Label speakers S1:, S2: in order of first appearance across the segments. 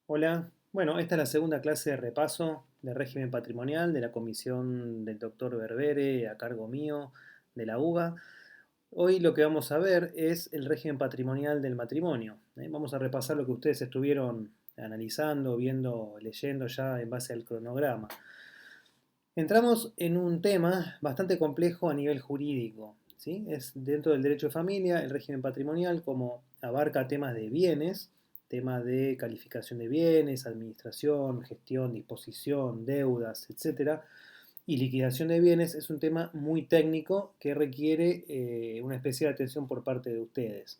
S1: Hola, bueno, esta es la segunda clase de repaso de régimen patrimonial de la comisión del doctor Berbere a cargo mío de la UBA. Hoy lo que vamos a ver es el régimen patrimonial del matrimonio. Vamos a repasar lo que ustedes estuvieron analizando, viendo, leyendo ya en base al cronograma. Entramos en un tema bastante complejo a nivel jurídico, ¿sí? Es dentro del derecho de familia, el régimen patrimonial, como abarca temas de bienes, temas de calificación de bienes, administración, gestión, disposición, deudas, etcétera, y liquidación de bienes, es un tema muy técnico que requiere una especial atención por parte de ustedes.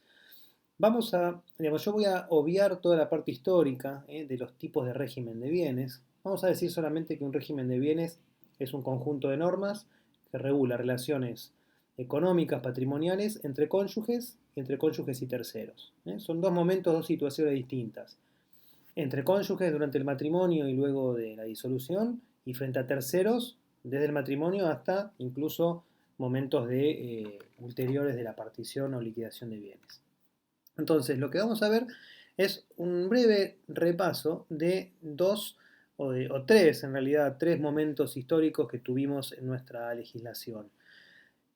S1: Yo voy a obviar toda la parte histórica de los tipos de régimen de bienes. Vamos a decir solamente que un régimen de bienes es un conjunto de normas que regula relaciones económicas, patrimoniales entre cónyuges y terceros. Son dos momentos, dos situaciones distintas. Entre cónyuges durante el matrimonio y luego de la disolución y frente a terceros desde el matrimonio hasta incluso momentos ulteriores de la partición o liquidación de bienes. Entonces, lo que vamos a ver es un breve repaso de o tres, en realidad, tres momentos históricos que tuvimos en nuestra legislación.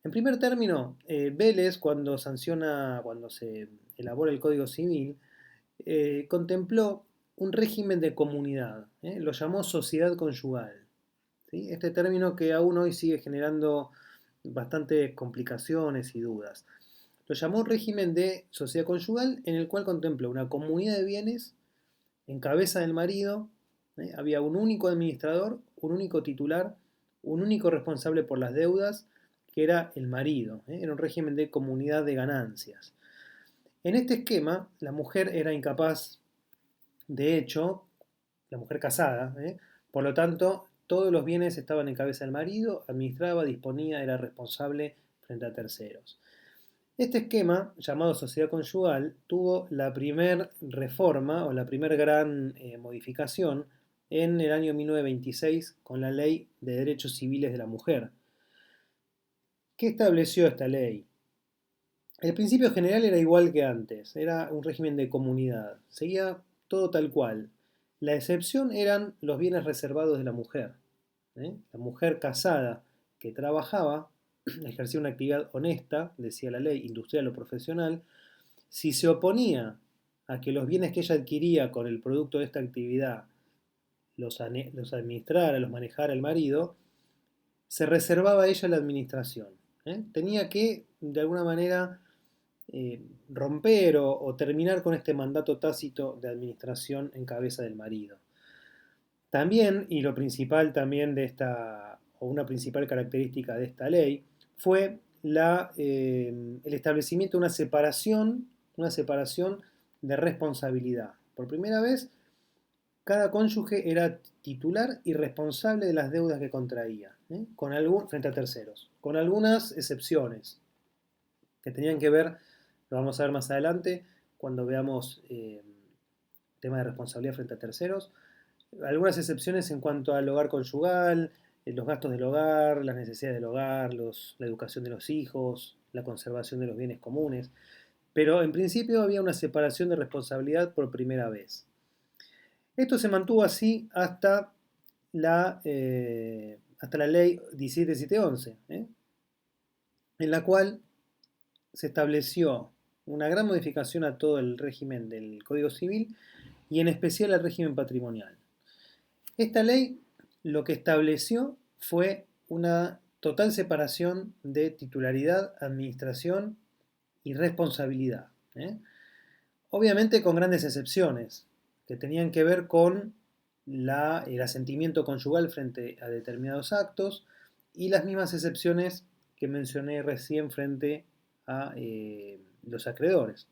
S1: En primer término, Vélez, cuando se elabora el Código Civil, contempló un régimen de comunidad, lo llamó sociedad conyugal. ¿Sí? Este término que aún hoy sigue generando bastantes complicaciones y dudas. Lo llamó régimen de sociedad conyugal en el cual contempla una comunidad de bienes en cabeza del marido. Había un único administrador, un único titular, un único responsable por las deudas, que era el marido. Era un régimen de comunidad de ganancias. En este esquema, la mujer era incapaz, de hecho, la mujer casada, por lo tanto, todos los bienes estaban en cabeza del marido, administraba, disponía, era responsable frente a terceros. Este esquema, llamado sociedad conyugal, tuvo la primer reforma o la primer gran modificación en el año 1926 con la Ley de Derechos Civiles de la Mujer. ¿Qué estableció esta ley? El principio general era igual que antes, era un régimen de comunidad, seguía todo tal cual. La excepción eran los bienes reservados de la mujer. La mujer casada que trabajaba, ejercía una actividad honesta, decía la ley, industrial o profesional, si se oponía a que los bienes que ella adquiría con el producto de esta actividad los administrara, los manejara el marido, se reservaba a ella la administración. Tenía que, de alguna manera, romper o terminar con este mandato tácito de administración en cabeza del marido. También, y lo principal también de esta, o una principal característica de esta ley, fue el establecimiento de una separación de responsabilidad. Por primera vez, cada cónyuge era titular y responsable de las deudas que contraía, frente a terceros, con algunas excepciones que tenían que ver, lo vamos a ver más adelante, cuando veamos tema de responsabilidad frente a terceros, algunas excepciones en cuanto al hogar conyugal, los gastos del hogar, las necesidades del hogar, la educación de los hijos, la conservación de los bienes comunes, pero en principio había una separación de responsabilidad por primera vez. Esto se mantuvo así hasta la ley 17711, en la cual se estableció una gran modificación a todo el régimen del Código Civil y en especial al régimen patrimonial. Esta ley lo que estableció fue una total separación de titularidad, administración y responsabilidad. Obviamente con grandes excepciones que tenían que ver con el asentimiento conyugal frente a determinados actos y las mismas excepciones que mencioné recién frente a los acreedores.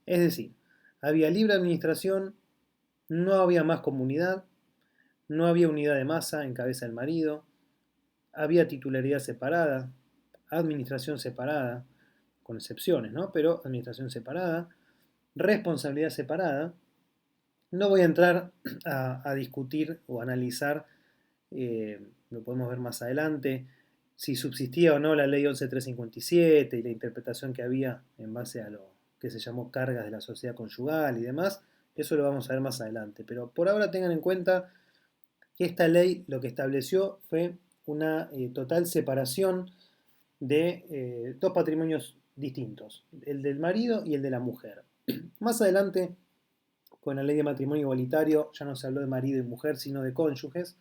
S1: Es decir, había libre administración, no había más comunidad, no había unidad de masa en cabeza del marido, había titularidad separada, administración separada, con excepciones, ¿no? Pero administración separada, responsabilidad separada. No voy a entrar a discutir o analizar, lo podemos ver más adelante, si subsistía o no la ley 11357 y siete y la interpretación que había en base a lo que se llamó cargas de la sociedad conyugal y demás. Eso lo vamos a ver más adelante, pero por ahora tengan en cuenta que esta ley lo que estableció fue una total separación de dos patrimonios distintos, el del marido y el de la mujer. Más adelante, con la ley de matrimonio igualitario, ya no se habló de marido y mujer, sino de cónyuges,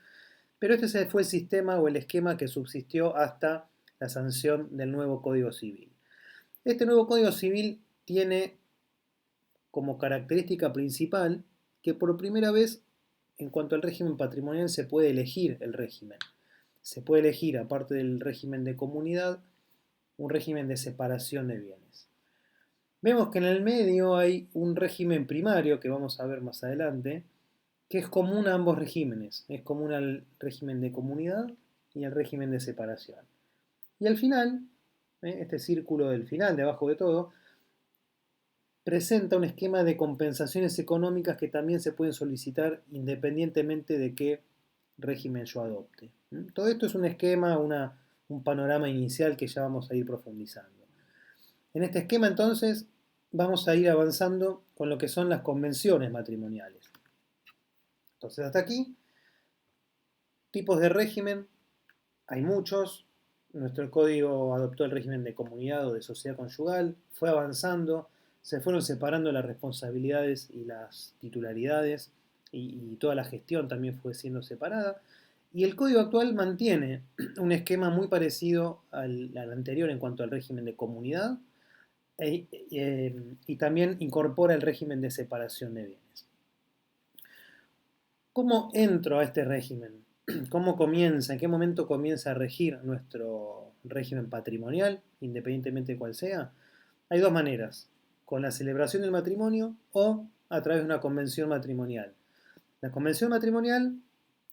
S1: pero este fue el sistema o el esquema que subsistió hasta la sanción del nuevo Código Civil. Este nuevo Código Civil tiene como característica principal que por primera vez, en cuanto al régimen patrimonial, se puede elegir el régimen. Se puede elegir, aparte del régimen de comunidad, un régimen de separación de bienes. Vemos que en el medio hay un régimen primario, que vamos a ver más adelante, que es común a ambos regímenes. Es común al régimen de comunidad y al régimen de separación. Y al final, este círculo del final, de abajo de todo, presenta un esquema de compensaciones económicas que también se pueden solicitar independientemente de qué régimen yo adopte. Todo esto es un esquema, un panorama inicial que ya vamos a ir profundizando. En este esquema entonces vamos a ir avanzando con lo que son las convenciones matrimoniales. Entonces hasta aquí, tipos de régimen, hay muchos. Nuestro código adoptó el régimen de comunidad o de sociedad conyugal, fue avanzando, se fueron separando las responsabilidades y las titularidades y toda la gestión también fue siendo separada. Y el código actual mantiene un esquema muy parecido al anterior en cuanto al régimen de comunidad y también incorpora el régimen de separación de bienes. ¿Cómo entro a este régimen? ¿Cómo comienza? ¿En qué momento comienza a regir nuestro régimen patrimonial, independientemente de cuál sea? Hay dos maneras, con la celebración del matrimonio o a través de una convención matrimonial. La convención matrimonial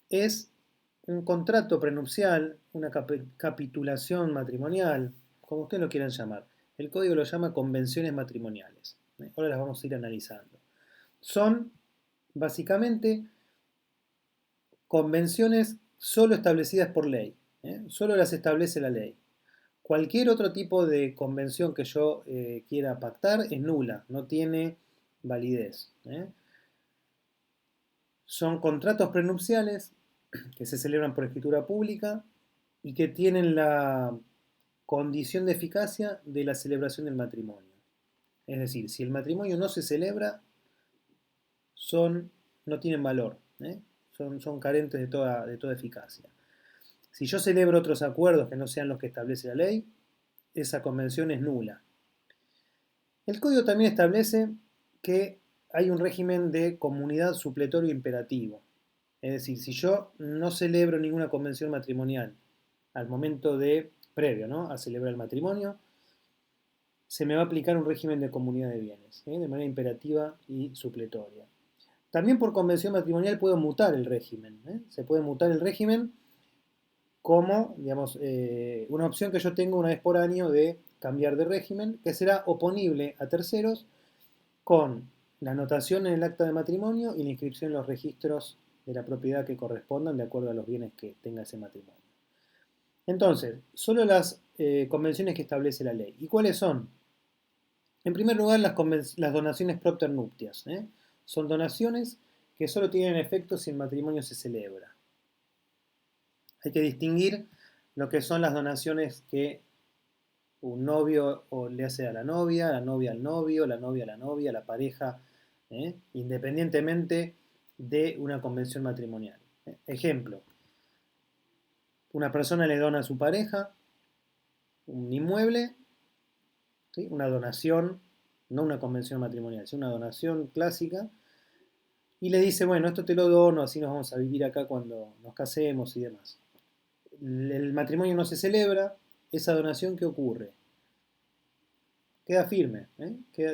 S1: es un contrato prenupcial, una capitulación matrimonial, como ustedes lo quieran llamar. El código lo llama convenciones matrimoniales. Ahora las vamos a ir analizando. Son básicamente convenciones solo establecidas por ley, solo las establece la ley. Cualquier otro tipo de convención que yo quiera pactar es nula, no tiene validez. Son contratos prenupciales que se celebran por escritura pública y que tienen la condición de eficacia de la celebración del matrimonio. Es decir, si el matrimonio no se celebra, no tienen valor, son carentes de toda eficacia. Si yo celebro otros acuerdos que no sean los que establece la ley, esa convención es nula. El código también establece que hay un régimen de comunidad supletorio imperativo. Es decir, si yo no celebro ninguna convención matrimonial al momento previo, ¿no?, a celebrar el matrimonio, se me va a aplicar un régimen de comunidad de bienes, de manera imperativa y supletoria. También por convención matrimonial puedo mutar el régimen. Se puede mutar el régimen como, digamos, una opción que yo tengo una vez por año de cambiar de régimen, que será oponible a terceros con la anotación en el acta de matrimonio y la inscripción en los registros de la propiedad que correspondan de acuerdo a los bienes que tenga ese matrimonio. Entonces, solo las convenciones que establece la ley. ¿Y cuáles son? En primer lugar, las donaciones propter nuptias. Son donaciones que solo tienen efecto si el matrimonio se celebra. Hay que distinguir lo que son las donaciones que un novio le hace a la novia al novio, la novia a la novia, la pareja, independientemente de una convención matrimonial. Ejemplo, una persona le dona a su pareja un inmueble, ¿sí?, una donación, no una convención matrimonial, sino una donación clásica, y le dice, bueno, esto te lo dono, así nos vamos a vivir acá cuando nos casemos y demás. El matrimonio no se celebra, esa donación, ¿qué ocurre? Queda firme,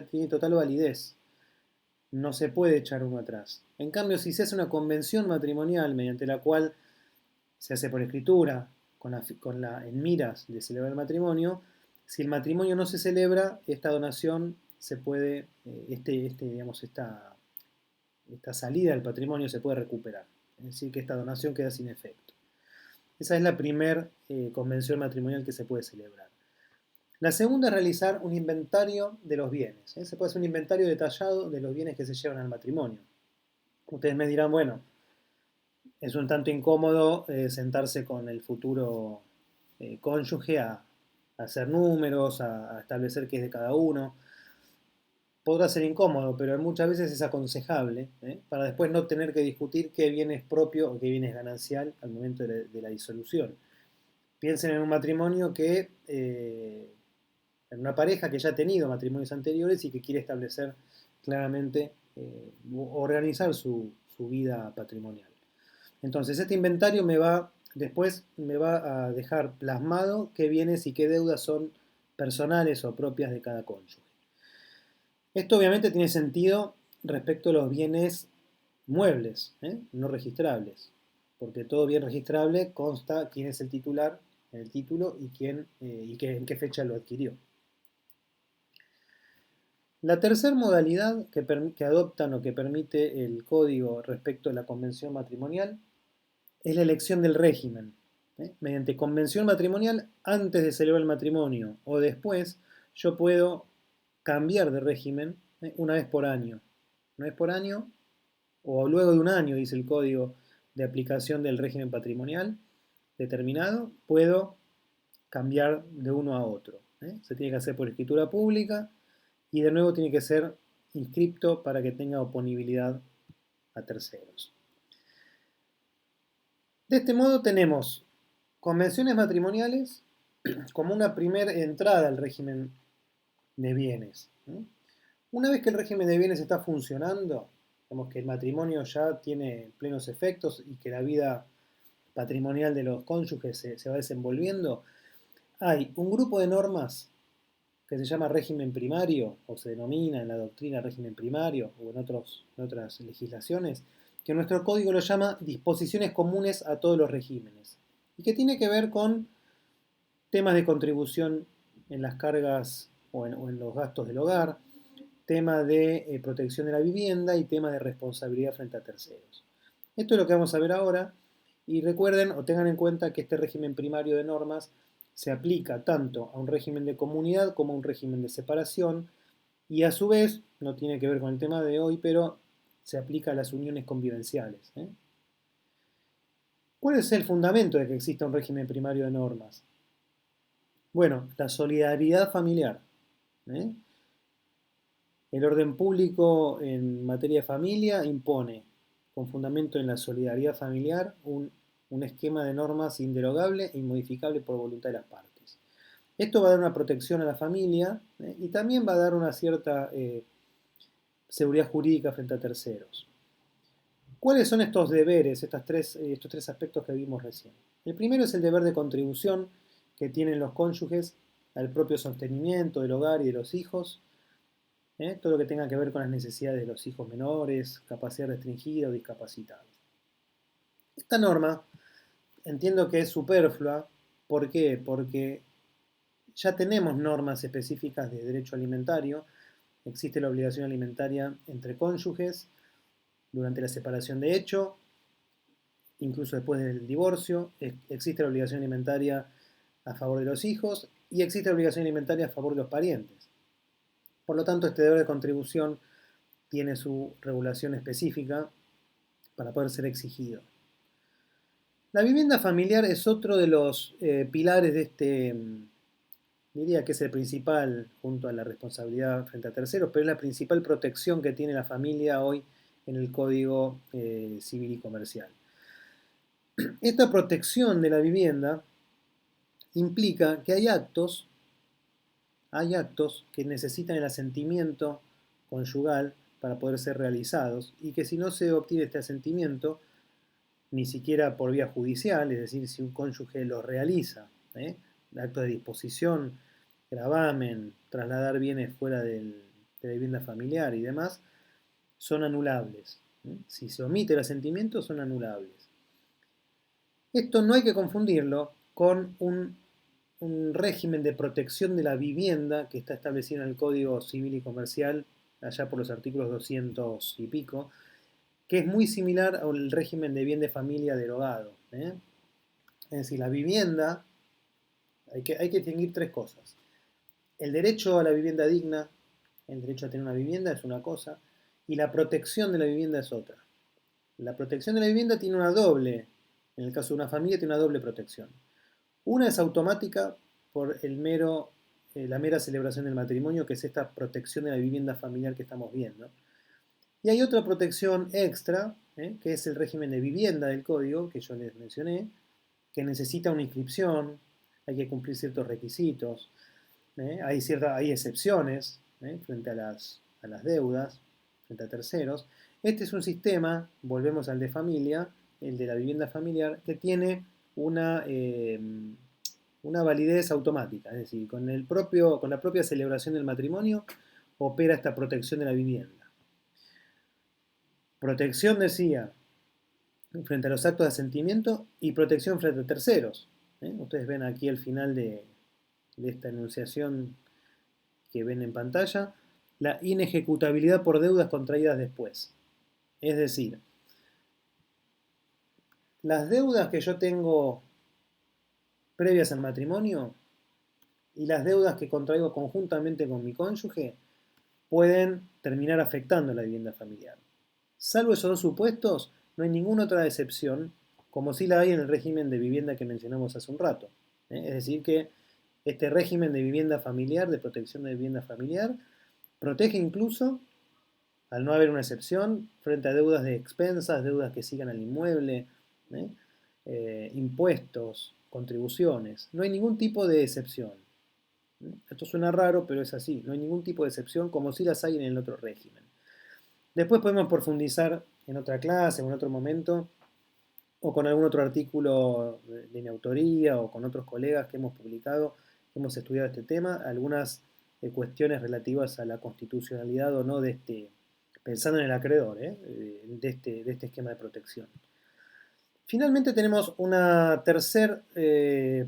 S1: tiene total validez. No se puede echar uno atrás. En cambio, si se hace una convención matrimonial mediante la cual se hace por escritura, en miras de celebrar el matrimonio, si el matrimonio no se celebra, esta donación se puede, digamos, esta salida del patrimonio se puede recuperar. Es decir, que esta donación queda sin efecto. Esa es la primera convención matrimonial que se puede celebrar. La segunda es realizar un inventario de los bienes. Se puede hacer un inventario detallado de los bienes que se llevan al matrimonio. Ustedes me dirán, bueno, es un tanto incómodo sentarse con el futuro cónyuge a hacer números, a establecer qué es de cada uno. Podrá ser incómodo, pero muchas veces es aconsejable, para después no tener que discutir qué bien es propio o qué bien es ganancial al momento de la disolución. Piensen en un matrimonio en una pareja que ya ha tenido matrimonios anteriores y que quiere establecer claramente, organizar su vida patrimonial. Entonces, este inventario después me va a dejar plasmado qué bienes y qué deudas son personales o propias de cada cónyuge. Esto obviamente tiene sentido respecto a los bienes muebles, no registrables, porque todo bien registrable consta quién es el titular en el título y en qué fecha lo adquirió. La tercera modalidad que adoptan o que permite el código respecto a la convención matrimonial es la elección del régimen. Mediante convención matrimonial, antes de celebrar el matrimonio o después, yo puedo cambiar de régimen una vez por año. Una vez por año o luego de un año, dice el código de aplicación del régimen patrimonial determinado, puedo cambiar de uno a otro. Se tiene que hacer por escritura pública y de nuevo tiene que ser inscripto para que tenga oponibilidad a terceros. De este modo tenemos convenciones matrimoniales como una primera entrada al régimen de bienes. Una vez que el régimen de bienes está funcionando, vemos que el matrimonio ya tiene plenos efectos y que la vida patrimonial de los cónyuges se va desenvolviendo, hay un grupo de normas que se llama régimen primario, o se denomina en la doctrina régimen primario, o en otras legislaciones, que nuestro código lo llama disposiciones comunes a todos los regímenes, y que tiene que ver con temas de contribución en las cargas o en los gastos del hogar, tema de protección de la vivienda y tema de responsabilidad frente a terceros. Esto es lo que vamos a ver ahora, y recuerden o tengan en cuenta que este régimen primario de normas se aplica tanto a un régimen de comunidad como a un régimen de separación, y a su vez, no tiene que ver con el tema de hoy, pero se aplica a las uniones convivenciales. ¿Cuál es el fundamento de que exista un régimen primario de normas? Bueno, la solidaridad familiar. ¿eh? El orden público en materia de familia impone, con fundamento en la solidaridad familiar, un esquema de normas inderogable e inmodificable por voluntad de las partes. Esto va a dar una protección a la familia y también va a dar una cierta seguridad jurídica frente a terceros. ¿Cuáles son estos deberes, estos tres aspectos que vimos recién? El primero es el deber de contribución que tienen los cónyuges al propio sostenimiento del hogar y de los hijos, todo lo que tenga que ver con las necesidades de los hijos menores, capacidad restringida o discapacitados. Esta norma entiendo que es superflua. ¿Por qué? Porque ya tenemos normas específicas de derecho alimentario. Existe la obligación alimentaria entre cónyuges durante la separación de hecho, incluso después del divorcio. Existe la obligación alimentaria a favor de los hijos y existe la obligación alimentaria a favor de los parientes. Por lo tanto, este deber de contribución tiene su regulación específica para poder ser exigido. La vivienda familiar es otro de los pilares de diría que es el principal, junto a la responsabilidad frente a terceros, pero es la principal protección que tiene la familia hoy en el Código Civil y Comercial. Esta protección de la vivienda implica que hay actos que necesitan el asentimiento conyugal para poder ser realizados y que si no se obtiene este asentimiento, ni siquiera por vía judicial, es decir, si un cónyuge lo realiza, actos de disposición, gravamen, trasladar bienes fuera de la vivienda familiar y demás, son anulables. Si se omite el asentimiento, son anulables. Esto no hay que confundirlo con un régimen de protección de la vivienda que está establecido en el Código Civil y Comercial, allá por los artículos 200 y pico, que es muy similar al régimen de bien de familia derogado. Es decir, la vivienda, hay que distinguir tres cosas. el derecho a la vivienda digna, el derecho a tener una vivienda es una cosa, y la protección de la vivienda es otra. La protección de la vivienda tiene una doble, en el caso de una familia, tiene una doble protección. Una es automática por la mera celebración del matrimonio, que es esta protección de la vivienda familiar que estamos viendo. Y hay otra protección extra, que es el régimen de vivienda del código, que yo les mencioné, que necesita una inscripción, hay que cumplir ciertos requisitos, hay excepciones frente a las deudas, frente a terceros. Este es un sistema, volvemos al de familia, el de la vivienda familiar, que tiene una validez automática, es decir, con la propia celebración del matrimonio opera esta protección de la vivienda. Protección, decía, frente a los actos de asentimiento y protección frente a terceros. Ustedes ven aquí al final de esta enunciación que ven en pantalla, la inejecutabilidad por deudas contraídas después. Es decir, las deudas que yo tengo previas al matrimonio y las deudas que contraigo conjuntamente con mi cónyuge pueden terminar afectando la vivienda familiar. Salvo esos dos supuestos, no hay ninguna otra excepción, como sí la hay en el régimen de vivienda que mencionamos hace un rato. Es decir, que este régimen de vivienda familiar, de protección de vivienda familiar, protege incluso, al no haber una excepción, frente a deudas de expensas, deudas que sigan al inmueble, impuestos, contribuciones. No hay ningún tipo de excepción. Esto suena raro, pero es así. No hay ningún tipo de excepción como si las hay en el otro régimen. Después podemos profundizar en otra clase o en otro momento, o con algún otro artículo de mi autoría o con otros colegas que hemos publicado, que hemos estudiado este tema, algunas cuestiones relativas a la constitucionalidad o no de pensando en el acreedor, de este esquema de protección. Finalmente tenemos una tercer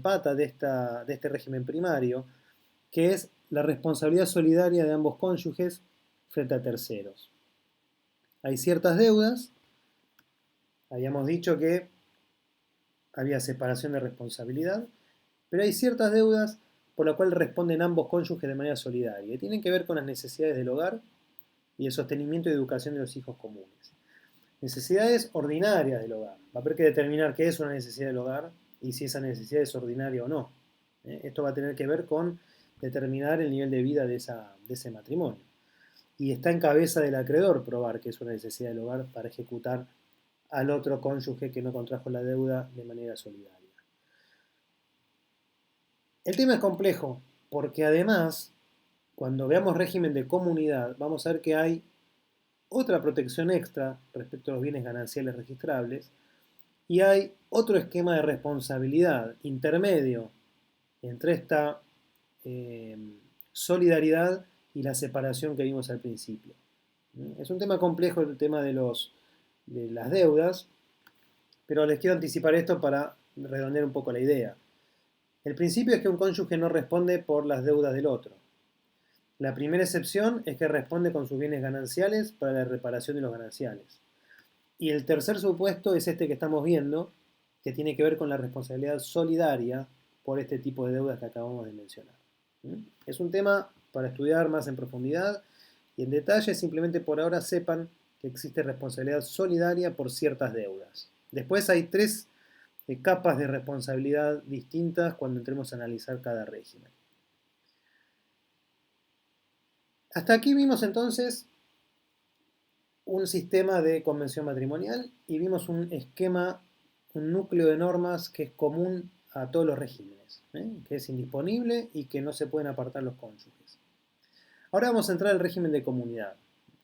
S1: pata de este régimen primario, que es la responsabilidad solidaria de ambos cónyuges frente a terceros. Hay ciertas deudas, habíamos dicho que había separación de responsabilidad, pero hay ciertas deudas por las cuales responden ambos cónyuges de manera solidaria y tienen que ver con las necesidades del hogar y el sostenimiento y educación de los hijos comunes. Necesidades ordinarias del hogar. Va a haber que determinar qué es una necesidad del hogar y si esa necesidad es ordinaria o no. Esto va a tener que ver con determinar el nivel de vida de ese matrimonio. Y está en cabeza del acreedor probar que es una necesidad del hogar para ejecutar al otro cónyuge que no contrajo la deuda de manera solidaria. El tema es complejo porque además, cuando veamos régimen de comunidad, vamos a ver que hay otra protección extra respecto a los bienes gananciales registrables y hay otro esquema de responsabilidad intermedio entre esta solidaridad y la separación que vimos al principio. Es un tema complejo el tema de las deudas, pero les quiero anticipar esto para redondear un poco la idea. El principio es que un cónyuge no responde por las deudas del otro. La primera excepción es que responde con sus bienes gananciales para la reparación de los gananciales. Y el tercer supuesto es este que estamos viendo, que tiene que ver con la responsabilidad solidaria por este tipo de deudas que acabamos de mencionar. Es un tema para estudiar más en profundidad y en detalle, simplemente por ahora sepan que existe responsabilidad solidaria por ciertas deudas. Después hay tres capas de responsabilidad distintas cuando entremos a analizar cada régimen. Hasta aquí vimos entonces un sistema de convención matrimonial y vimos un esquema, un núcleo de normas que es común a todos los regímenes, que es indisponible y que no se pueden apartar los cónyuges. Ahora vamos a entrar al régimen de comunidad.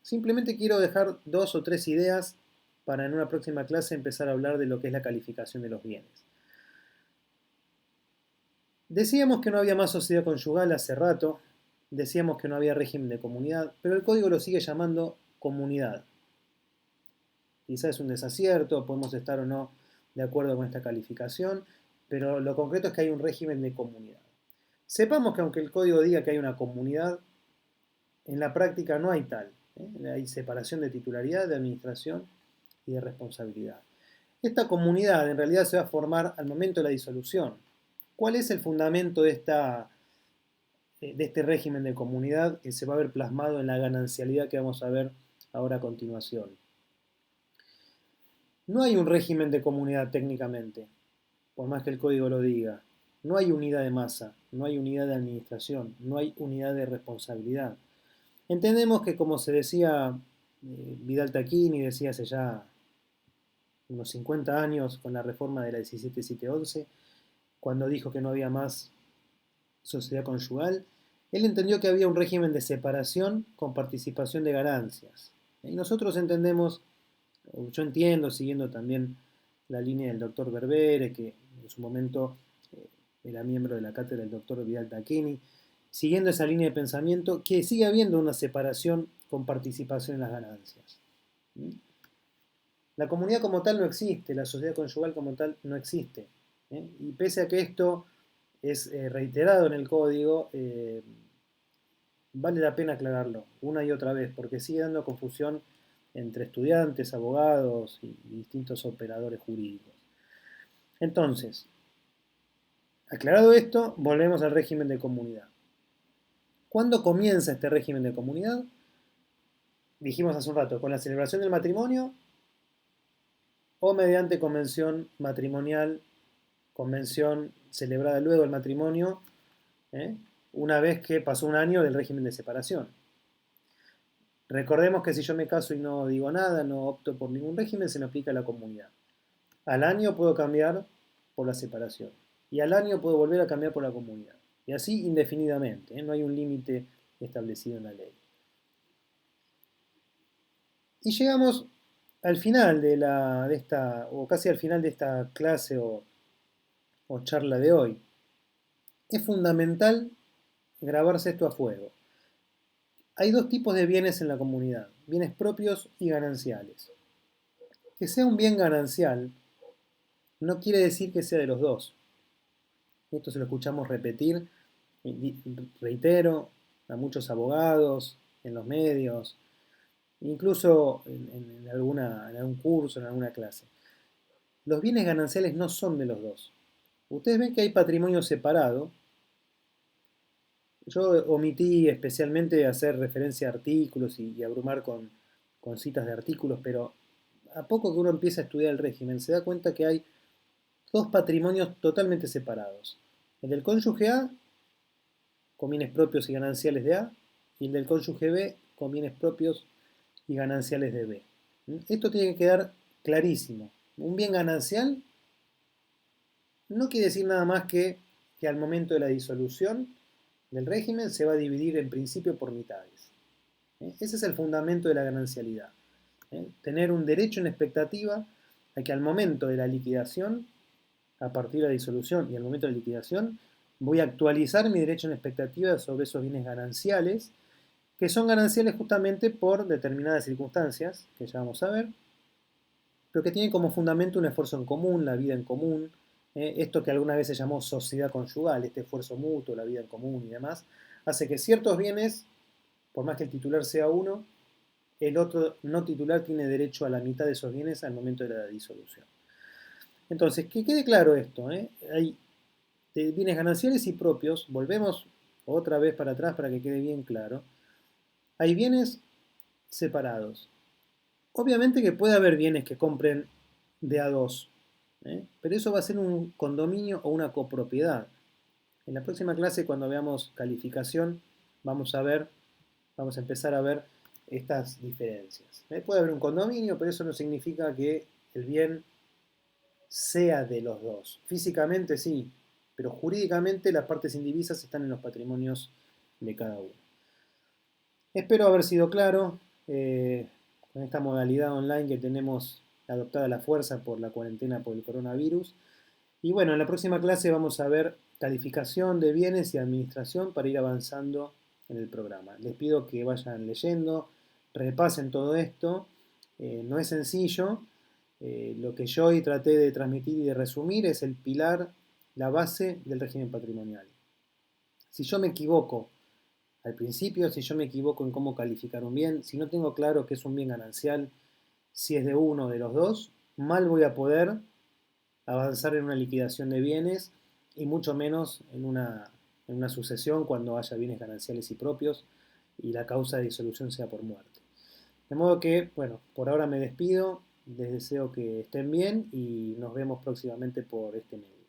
S1: Simplemente quiero dejar 2 o 3 ideas para en una próxima clase empezar a hablar de lo que es la calificación de los bienes. Decíamos que no había más sociedad conyugal hace rato, decíamos que no había régimen de comunidad, pero el código lo sigue llamando comunidad. Quizás es un desacierto, podemos estar o no de acuerdo con esta calificación, pero lo concreto es que hay un régimen de comunidad. Sepamos que aunque el código diga que hay una comunidad, en la práctica no hay tal. Hay separación de titularidad, de administración y de responsabilidad. Esta comunidad en realidad se va a formar al momento de la disolución. ¿Cuál es el fundamento de esta de este régimen de comunidad que se va a ver plasmado en la ganancialidad que vamos a ver ahora a continuación. No hay un régimen de comunidad técnicamente, por más que el código lo diga. No hay unidad de masa, no hay unidad de administración, no hay unidad de responsabilidad. Entendemos que, como se decía Vidal Taquini, decía hace ya unos 50 años con la reforma de la 17711, cuando dijo que no había más sociedad conyugal, él entendió que había un régimen de separación con participación de ganancias. Y nosotros entendemos, yo entiendo, siguiendo también la línea del doctor Berbere, que en su momento era miembro de la cátedra del doctor Vidal Taquini, siguiendo esa línea de pensamiento, que sigue habiendo una separación con participación en las ganancias. La comunidad como tal no existe, la sociedad conyugal como tal no existe. Y pese a que esto es reiterado en el código, vale la pena aclararlo una y otra vez, porque sigue dando confusión entre estudiantes, abogados y distintos operadores jurídicos. Entonces, aclarado esto, volvemos al régimen de comunidad. ¿Cuándo comienza este régimen de comunidad? Dijimos hace un rato, con la celebración del matrimonio o mediante convención matrimonial, convención celebrada luego del matrimonio, una vez que pasó un año del régimen de separación. Recordemos que si yo me caso y no digo nada, no opto por ningún régimen, se me aplica la comunidad. Al año puedo cambiar por la separación. Y al año puedo volver a cambiar por la comunidad. Y así indefinidamente, no hay un límite establecido en la ley. Y llegamos al final de esta, o casi al final de esta clase o charla de hoy. Es fundamental grabarse esto a fuego. Hay dos tipos de bienes en la comunidad, bienes propios y gananciales. Que sea un bien ganancial no quiere decir que sea de los dos. Esto se lo escuchamos repetir, reitero, a muchos abogados, en los medios, incluso en algún curso, en alguna clase. Los bienes gananciales no son de los dos. Ustedes ven que hay patrimonio separado. Yo omití especialmente hacer referencia a artículos y abrumar con citas de artículos, pero a poco que uno empieza a estudiar el régimen, se da cuenta que hay dos patrimonios totalmente separados. El del cónyuge A, con bienes propios y gananciales de A, y el del cónyuge B, con bienes propios y gananciales de B. Esto tiene que quedar clarísimo. Un bien ganancial no quiere decir nada más que al momento de la disolución del régimen se va a dividir en principio por mitades. Ese es el fundamento de la ganancialidad. Tener un derecho en expectativa a que al momento de la liquidación, a partir de la disolución y al momento de la liquidación, voy a actualizar mi derecho en expectativa sobre esos bienes gananciales, que son gananciales justamente por determinadas circunstancias, que ya vamos a ver, pero que tienen como fundamento un esfuerzo en común, la vida en común, esto que alguna vez se llamó sociedad conyugal, este esfuerzo mutuo, la vida en común y demás, hace que ciertos bienes, por más que el titular sea uno, el otro no titular tiene derecho a la mitad de esos bienes al momento de la disolución. Entonces, que quede claro esto, hay bienes gananciales y propios, volvemos otra vez para atrás para que quede bien claro, hay bienes separados. Obviamente que puede haber bienes que compren de a dos, pero eso va a ser un condominio o una copropiedad. En la próxima clase, cuando veamos calificación, vamos a empezar a ver estas diferencias. Puede haber un condominio, pero eso no significa que el bien sea de los dos. Físicamente sí, pero jurídicamente las partes indivisas están en los patrimonios de cada uno. Espero haber sido claro con esta modalidad online que tenemos adoptada a la fuerza por la cuarentena por el coronavirus. Y bueno, en la próxima clase vamos a ver calificación de bienes y administración para ir avanzando en el programa. Les pido que vayan leyendo, repasen todo esto. No es sencillo. Lo que yo hoy traté de transmitir y de resumir es el pilar, la base del régimen patrimonial. Si yo me equivoco al principio, si yo me equivoco en cómo calificar un bien, si no tengo claro qué es un bien ganancial, si es de uno o de los dos, mal voy a poder avanzar en una liquidación de bienes y mucho menos en una en una sucesión cuando haya bienes gananciales y propios y la causa de disolución sea por muerte. De modo que, bueno, por ahora me despido, les deseo que estén bien y nos vemos próximamente por este medio.